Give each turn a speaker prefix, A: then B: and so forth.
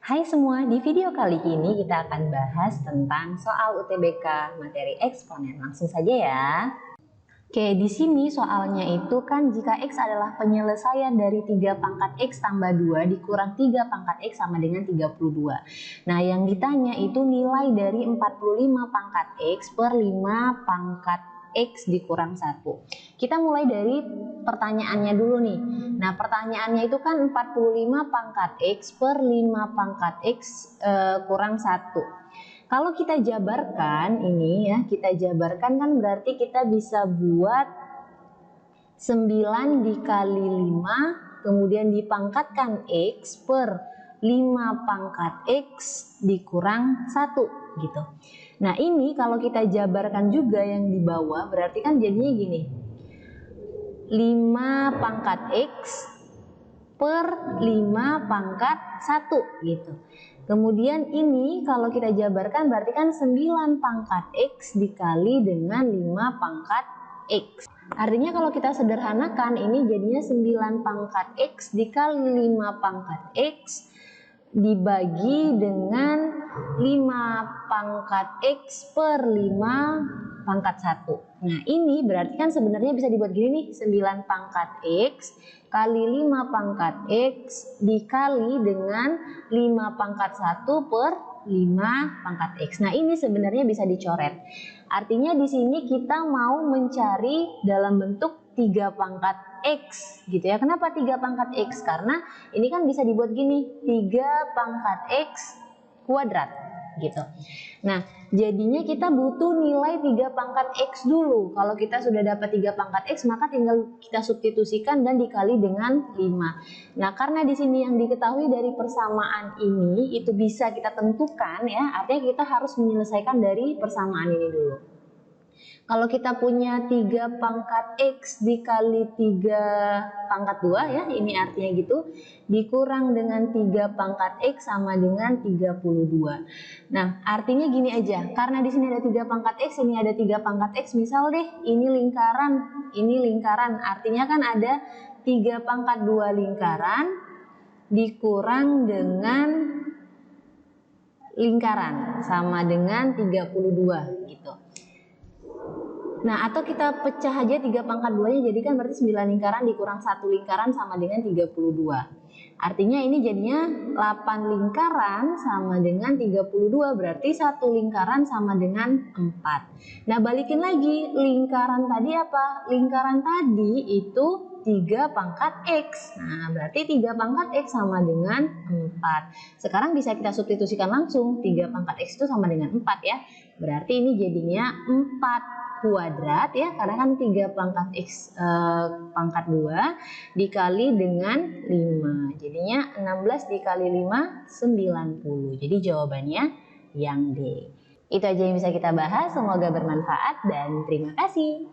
A: Hai semua, di video kali ini kita akan bahas tentang soal UTBK materi eksponen. Langsung saja ya. Oke, di sini soalnya itu kan jika X adalah penyelesaian dari 3 pangkat X tambah 2 dikurang 3 pangkat X sama dengan 32. Nah, yang ditanya itu nilai dari 45 pangkat X per 5 pangkat X dikurang 1. Kita mulai dari pertanyaannya dulu nih. Nah, pertanyaannya itu kan 45 pangkat X per 5 pangkat X kurang 1. Kalau kita jabarkan ini ya, kita jabarkan kan berarti kita bisa buat 9 dikali 5, kemudian dipangkatkan X per 5 pangkat X dikurang 1 gitu. Nah ini kalau kita jabarkan juga yang di bawah berarti kan jadinya gini. 5 pangkat X per 5 pangkat 1 gitu. Kemudian ini kalau kita jabarkan berarti kan 9 pangkat X dikali dengan 5 pangkat X. Artinya kalau kita sederhanakan ini jadinya 9 pangkat X dikali 5 pangkat X dibagi dengan 5 pangkat X per 5 pangkat 1. Nah ini berarti kan sebenarnya bisa dibuat gini nih, 9 pangkat X kali 5 pangkat X dikali dengan 5 pangkat 1 per 5 pangkat X. Nah ini sebenarnya bisa dicoret. Artinya di sini kita mau mencari dalam bentuk 3 pangkat X gitu ya. Kenapa 3 pangkat X? Karena ini kan bisa dibuat gini, 3 pangkat X kuadrat gitu. Nah, jadinya kita butuh nilai 3 pangkat X dulu. Kalau kita sudah dapat 3 pangkat X, maka tinggal kita substitusikan dan dikali dengan 5. Nah, karena di sini yang diketahui dari persamaan ini, itu bisa kita tentukan ya, artinya kita harus menyelesaikan dari persamaan ini dulu. Kalau kita punya 3 pangkat X dikali 3 pangkat 2 ya, ini artinya gitu, dikurang dengan 3 pangkat X sama dengan 32. Nah, artinya gini aja, karena di sini ada 3 pangkat X, ini ada 3 pangkat X, misal deh ini lingkaran, artinya kan ada 3 pangkat 2 lingkaran dikurang dengan lingkaran sama dengan 32 gitu. Nah, atau kita pecah aja 3 pangkat 2-nya, jadi kan berarti 9 lingkaran dikurang 1 lingkaran sama dengan 32. Artinya ini jadinya 8 lingkaran sama dengan 32, berarti 1 lingkaran sama dengan 4. Nah, balikin lagi, lingkaran tadi apa? Lingkaran tadi itu 3 pangkat X. Nah, berarti 3 pangkat X sama dengan 4. Sekarang bisa kita substitusikan langsung, 3 pangkat X itu sama dengan 4 ya. Berarti ini jadinya 4 kuadrat ya, karena kan 3 pangkat X pangkat 2 dikali dengan 5. Jadinya 16 dikali 5, 90. Jadi jawabannya yang D. Itu aja yang bisa kita bahas, semoga bermanfaat dan terima kasih.